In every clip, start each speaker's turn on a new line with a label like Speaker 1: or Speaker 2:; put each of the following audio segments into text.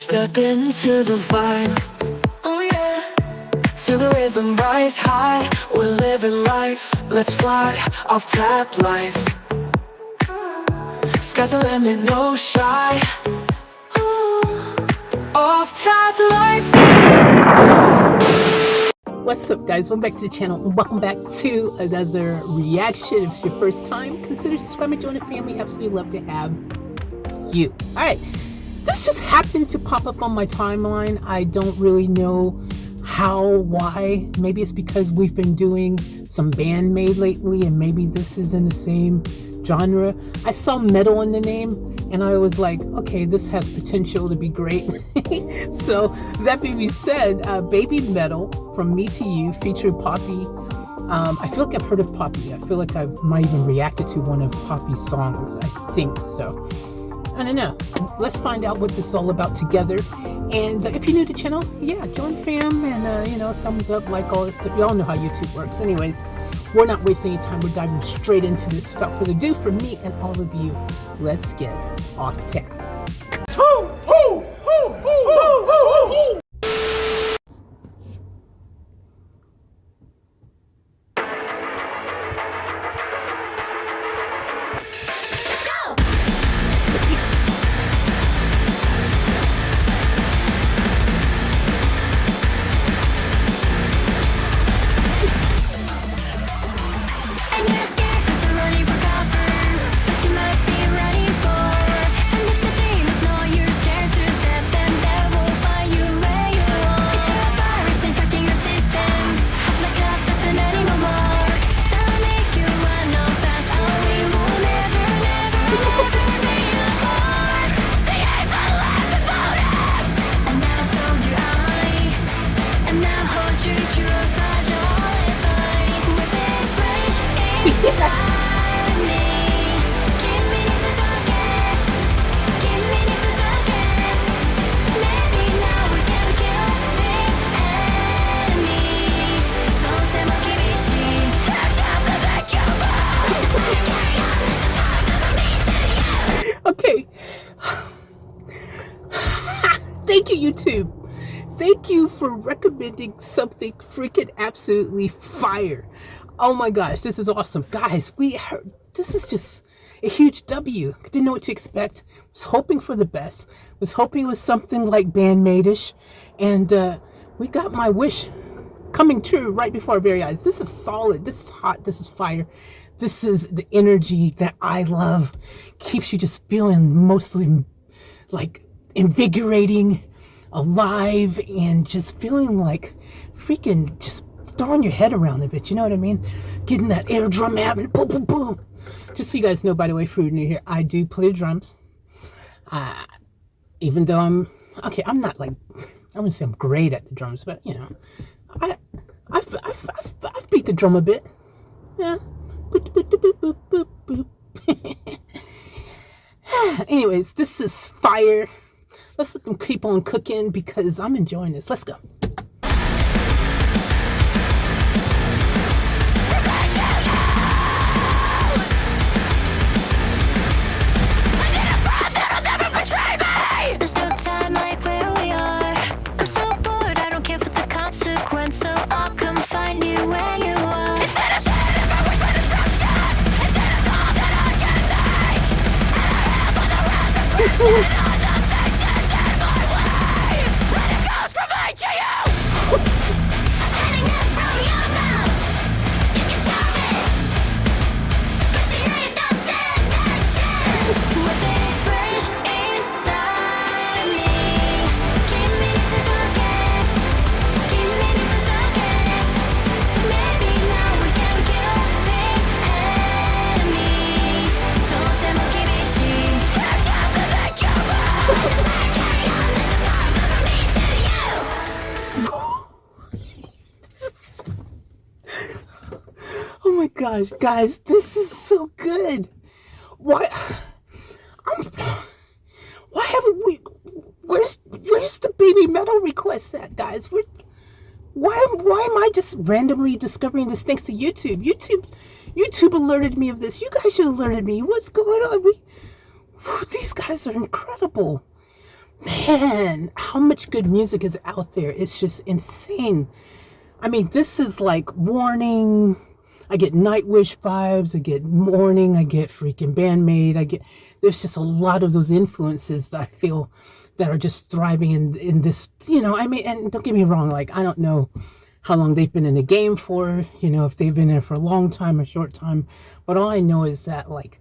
Speaker 1: Step into the vibe, oh yeah. Feel the rhythm rise high, we're living life. Let's fly, off tap life. Sky's the limit, no shy. Off tap life.
Speaker 2: What's up, guys? Welcome back to the channel and welcome back to another reaction. If it's your first time, consider subscribing, join the family. Absolutely love to have you. Alright, this just happened to pop up on my timeline. I don't really know how, why. Maybe it's because we've been doing some Bandmade lately and maybe this is in the same genre. I saw metal in the name and I was like, okay, this has potential to be great. So that being said, BABYMETAL, From Me to You, featuring Poppy. I feel like I've heard of Poppy. I feel like I might even reacted to one of Poppy's songs. I think so. I don't know. Let's find out what this is all about together. And if you're new to the channel, yeah, join fam and, thumbs up, like all this stuff. You all know how YouTube works. Anyways, we're not wasting any time. We're diving straight into this. Without further ado, for me and all of you, let's get off tap. Okay. Thank you, YouTube. Thank you for recommending something freaking absolutely fire. Oh my gosh, this is awesome. Guys, this is just a huge W. Didn't know what to expect. Was hoping for the best. Was hoping it was something like Bandmade-ish. And we got my wish coming true right before our very eyes. This is solid. This is hot. This is fire. This is the energy that I love. Keeps you just feeling mostly like invigorating, alive, and just feeling like freaking just throwing your head around a bit. You know what I mean? Getting that air drum happening. Boom, boom, boom. Just so you guys know, by the way, for new here, I do play drums. Even though I'm not like, I wouldn't say I'm great at the drums, but you know, I've beat the drum a bit. Yeah. Boop, boop, boop, boop, boop, boop. Anyways, this is fire. Let's let them keep on cooking because I'm enjoying this. Let's go.
Speaker 1: So I'll come find you where you are. Instead of saying if I wish for destruction, instead of all that I can make, and I have all the repercussions on the faces in my way. When it goes from me to you, heading them from your mouth. You can shove it, but you know you don't stand a chance. With this rage inside me, give me to talk it.
Speaker 2: Oh my gosh, guys, this is so good. Why haven't we? Where's the BABYMETAL request at, guys? Why am I just randomly discovering this thanks to YouTube? YouTube alerted me of this. You guys should have alerted me. What's going on? These guys are incredible. man, how much good music is out there. It's just insane. I mean, this is like Warning. I get Nightwish vibes. I get Morning. I get freaking Bandmate. There's just a lot of those influences that I feel that are just thriving in this, I mean, and don't get me wrong, like, I don't know how long they've been in the game for, if they've been in it for a long time or short time, but all I know is that, like,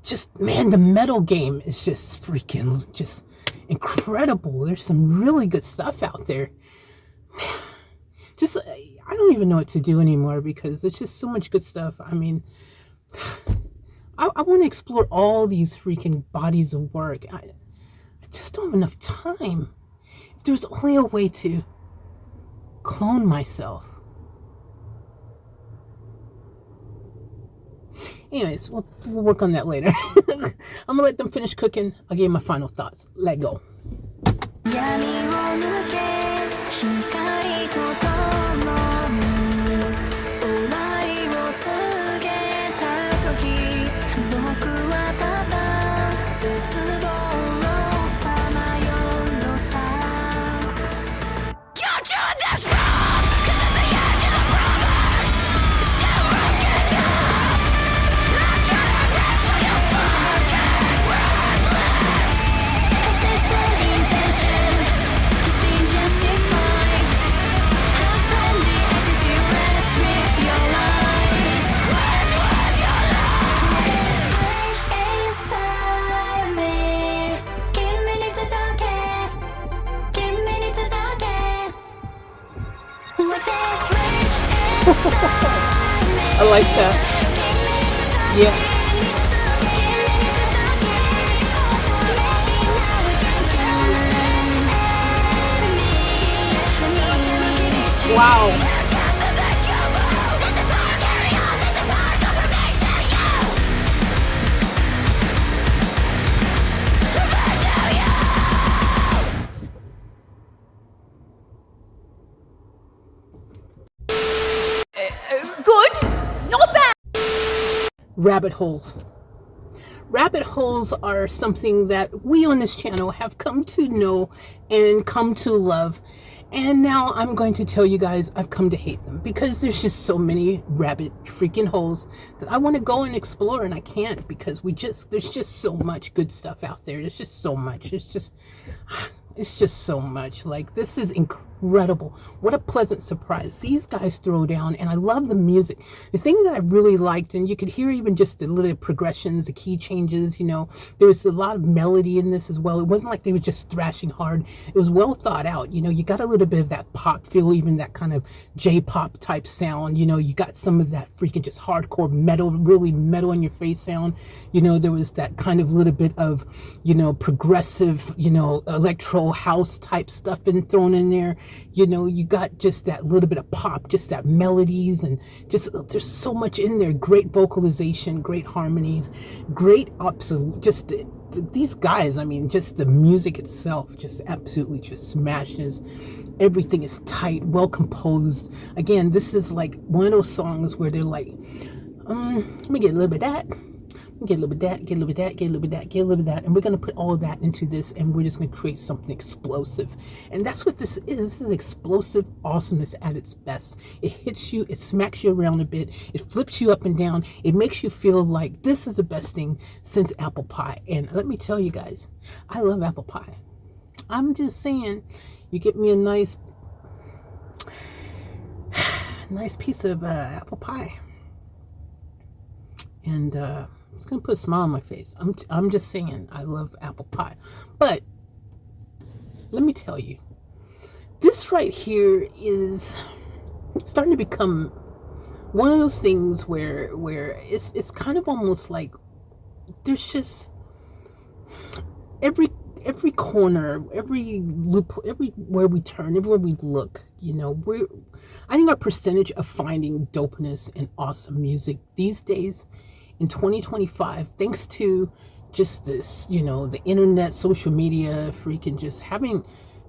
Speaker 2: just, man, the metal game is just freaking just incredible. There's some really good stuff out there. Just, I don't even know what to do anymore because there's just so much good stuff. I mean, I want to explore all these freaking bodies of work. I just don't have enough time. If there was only a way to clone myself. Anyways, we'll work on that later. I'm gonna let them finish cooking. I'll give you my final thoughts. Let go. I like that. Yeah. Wow. Rabbit holes. Rabbit holes are something that we on this channel have come to know and come to love. And now I'm going to tell you guys I've come to hate them because there's just so many rabbit freaking holes that I want to go and explore and I can't because there's just so much good stuff out there. There's just so much. It's just so much. Like, this is incredible. What a pleasant surprise. These guys throw down, and I love the music. The thing that I really liked, and you could hear even just the little progressions, the key changes, there was a lot of melody in this as well. It wasn't like they were just thrashing hard. It was well thought out. You got a little bit of that pop feel, even that kind of J-pop type sound. You got some of that freaking just hardcore metal, really metal in your face sound. There was that kind of little bit of, progressive, electro house type stuff thrown in there. You got just that little bit of pop, just that melodies, and just there's so much in there. Great vocalization, great harmonies, great just these guys. I mean, just the music itself just absolutely just smashes. Everything is tight, well composed. Again, this is like one of those songs where they're like, let me get a little bit of that, get a little bit of that, get a little bit of that, get a little bit of that, get a little bit of that, and we're going to put all of that into this, and we're just going to create something explosive. And that's what this is. This is explosive awesomeness at its best. It hits you, it smacks you around a bit, it flips you up and down, it makes you feel like this is the best thing since apple pie. And let me tell you guys, I love apple pie. I'm just saying, you get me a nice piece of apple pie, and it's gonna put a smile on my face. I'm just saying, I love apple pie. But let me tell you, this right here is starting to become one of those things where it's kind of almost like there's just every corner, every loop, everywhere we turn, everywhere we look, I think our percentage of finding dopeness and awesome music these days in 2025, thanks to just this, the internet, social media, freaking just having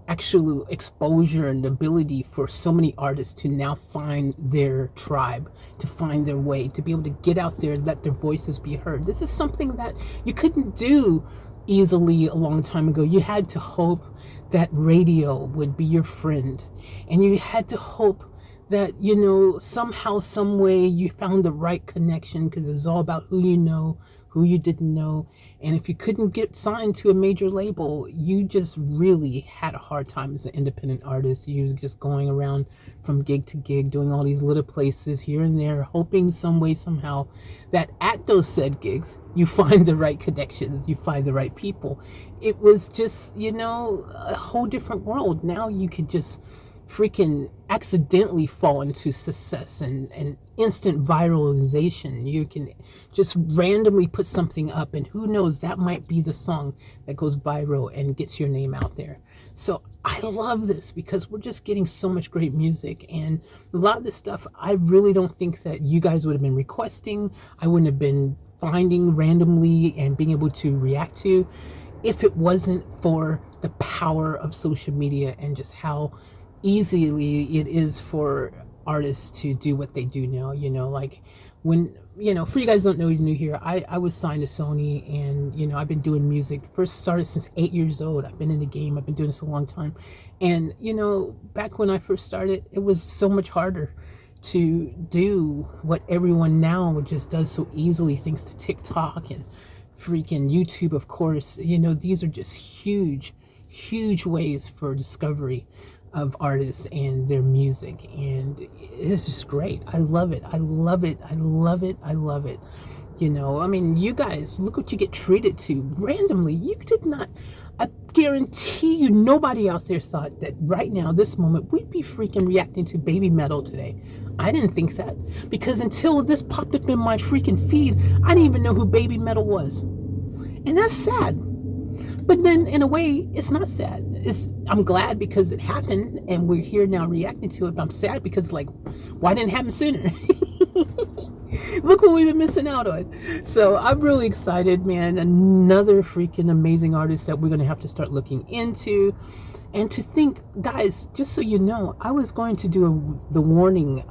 Speaker 2: actual exposure and ability for so many artists to now find their tribe, to find their way, to be able to get out there and let their voices be heard. This is something that you couldn't do easily a long time ago. You had to hope that radio would be your friend, and you had to hope that, you know, somehow, some way you found the right connection, because it was all about who you know, who you didn't know. And if you couldn't get signed to a major label, you just really had a hard time as an independent artist. You was just going around from gig to gig, doing all these little places here and there, hoping some way, somehow, that at those said gigs, you find the right connections, you find the right people. It was just, you know, a whole different world. Now you could just freaking accidentally fall into success and instant viralization. You can just randomly put something up, and who knows, that might be the song that goes viral and gets your name out there. So I love this because we're just getting so much great music, and a lot of this stuff I really don't think that you guys would have been requesting. I wouldn't have been finding randomly and being able to react to if it wasn't for the power of social media and just how easily it is for artists to do what they do now. You know, like when, you know, for you guys don't know, you're new here, I was signed to Sony, and, you know, I've been doing music, first started since 8 years old. I've been in the game, I've been doing this a long time. And, you know, back when I first started, it was so much harder to do what everyone now just does so easily, thanks to TikTok and freaking YouTube, of course. You know, these are just huge ways for discovery of artists and their music, and it's just great. I love it. You know, I mean, you guys, look what you get treated to randomly. You did not, I guarantee you, nobody out there thought that right now, this moment, we'd be freaking reacting to BABYMETAL today. I didn't think that, because until this popped up in my freaking feed, I didn't even know who BABYMETAL was. And that's sad. But then, in a way, it's not sad. I'm glad because it happened, and we're here now reacting to it. But I'm sad because, like, why didn't it happen sooner? Look what we've been missing out on. So I'm really excited, man. Another freaking amazing artist that we're going to have to start looking into. And to think, guys, just so you know, I was going to do the warning,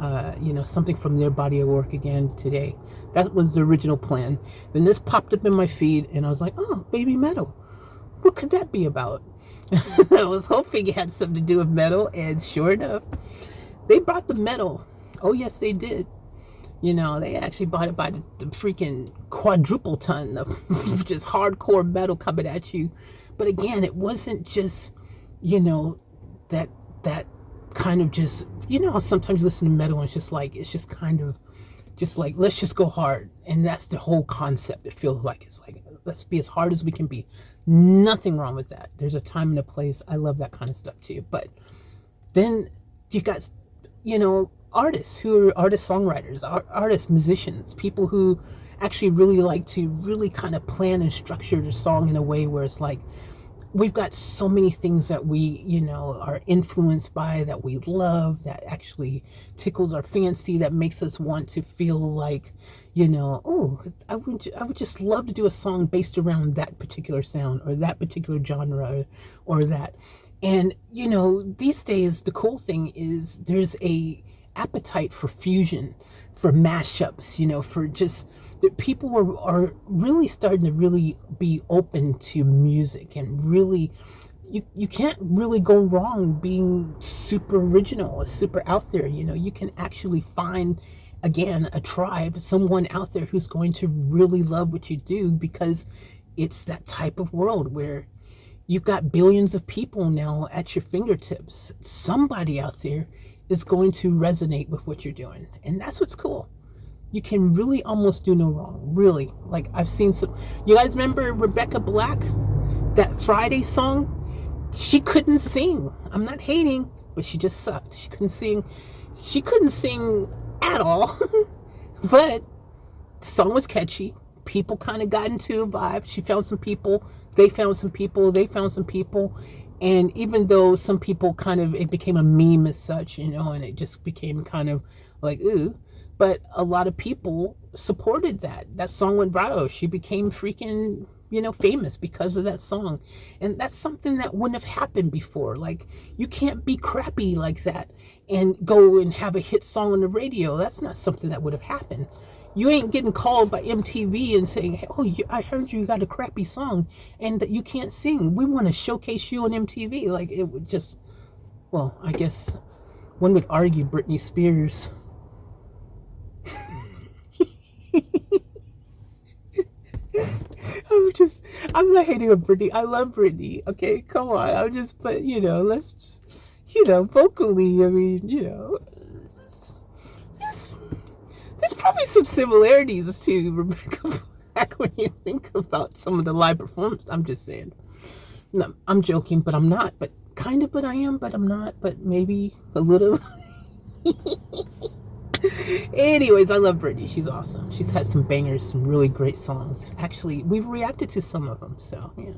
Speaker 2: you know, something from their body of work again today. That was the original plan. Then this popped up in my feed, and I was like, oh, BABYMETAL. What could that be about? I was hoping it had something to do with metal, and sure enough, they brought the metal. Oh, yes, they did. You know, they actually bought it by the freaking quadruple ton of just hardcore metal coming at you. But again, it wasn't just, you know, that kind of just, you know how sometimes you listen to metal and it's just kind of just like, let's just go hard. And that's the whole concept. It feels like it's like, let's be as hard as we can be. Nothing wrong with that. There's a time and a place. I love that kind of stuff too. But then you got, you know, artists who are songwriters, artists, musicians, people who actually really like to really kind of plan and structure the song in a way where it's like, we've got so many things that we, you know, are influenced by, that we love, that actually tickles our fancy, that makes us want to feel like, you know, oh, I would just love to do a song based around that particular sound or that particular genre or that. And, you know, these days, the cool thing is there's a appetite for fusion, for mashups, you know, for just that people are really starting to really be open to music, and really you can't really go wrong being super original, super out there. You know, you can actually find, again, a tribe, someone out there who's going to really love what you do, because it's that type of world where you've got billions of people now at your fingertips. Somebody out there is going to resonate with what you're doing, and that's what's cool. You can really almost do no wrong, really. Like, I've seen some, you guys remember Rebecca Black, that Friday song? She couldn't sing. I'm not hating, but she just sucked. She couldn't sing at all. But the song was catchy. People kind of got into a vibe. She found some people, they found some people, they found some people. And even though some people kind of, it became a meme as such, you know, and it just became kind of like, ooh. But a lot of people supported that. That song went viral. She became freaking, you know, famous because of that song. And that's something that wouldn't have happened before. Like, you can't be crappy like that and go and have a hit song on the radio. That's not something that would have happened. You ain't getting called by MTV and saying, hey, oh, I heard you got a crappy song and that you can't sing. We want to showcase you on MTV. Like, it would just, well, I guess one would argue Britney Spears. I'm not hating on Britney. I love Britney. Okay, come on. But, let's, vocally, I mean, there's probably some similarities to Rebecca Black when you think about some of the live performances. I'm just saying. No, I'm joking, but I'm not. But kind of, but I am, but I'm not. But maybe a little. Anyways, I love Britney. She's awesome. She's had some bangers, some really great songs. Actually, we've reacted to some of them, so yeah.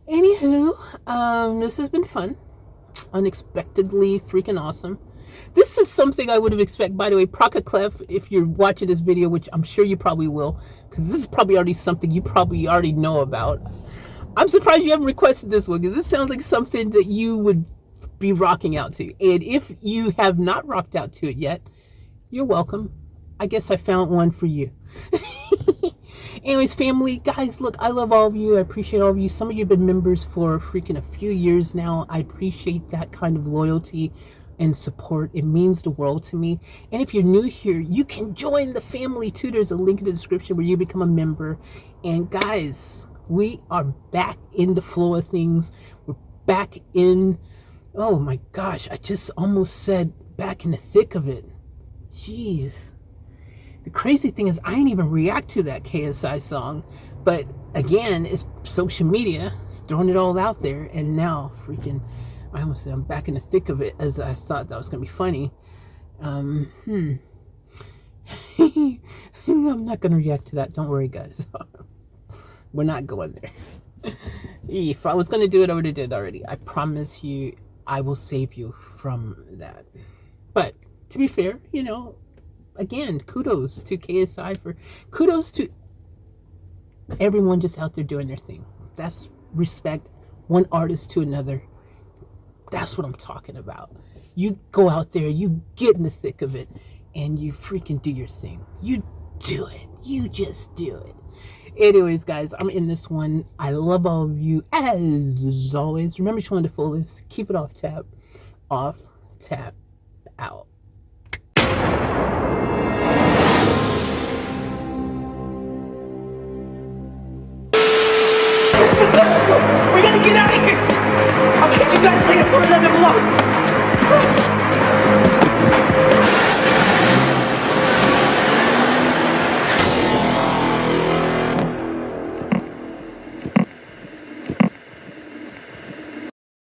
Speaker 2: Anywho, this has been fun. Unexpectedly freaking awesome. This is something I would have expected. By the way, Procaclef, if you're watching this video, which I'm sure you probably will, because this is probably already something you probably already know about. I'm surprised you haven't requested this one, because this sounds like something that you would be rocking out to. And if you have not rocked out to it yet, you're welcome. I guess I found one for you. Anyways, family, guys, look, I love all of you. I appreciate all of you. Some of you have been members for freaking a few years now. I appreciate that kind of loyalty and support. It means the world to me. And if you're new here, you can join the family too. There's a link in the description where you become a member. And guys, we are back in the flow of things. We're back in, oh my gosh, I just almost said back in the thick of it. Jeez. The crazy thing is I didn't even react to that KSI song. But again, it's social media. It's throwing it all out there. And now freaking, I almost said I'm back in the thick of it, as I thought that was going to be funny. I'm not going to react to that. Don't worry, guys. We're not going there. If I was going to do it, I would have did already. I promise you, I will save you from that. But to be fair, again, kudos to KSI kudos to everyone just out there doing their thing. That's respect, one artist to another. That's what I'm talking about. You go out there, you get in the thick of it, and you freaking do your thing. You do it. You just do it. Anyways, guys, I'm in this one. I love all of you. As always, remember to the fullest. Keep it off tap. Off tap out.
Speaker 3: We gotta get out of here! I'll catch you guys later for another vlog!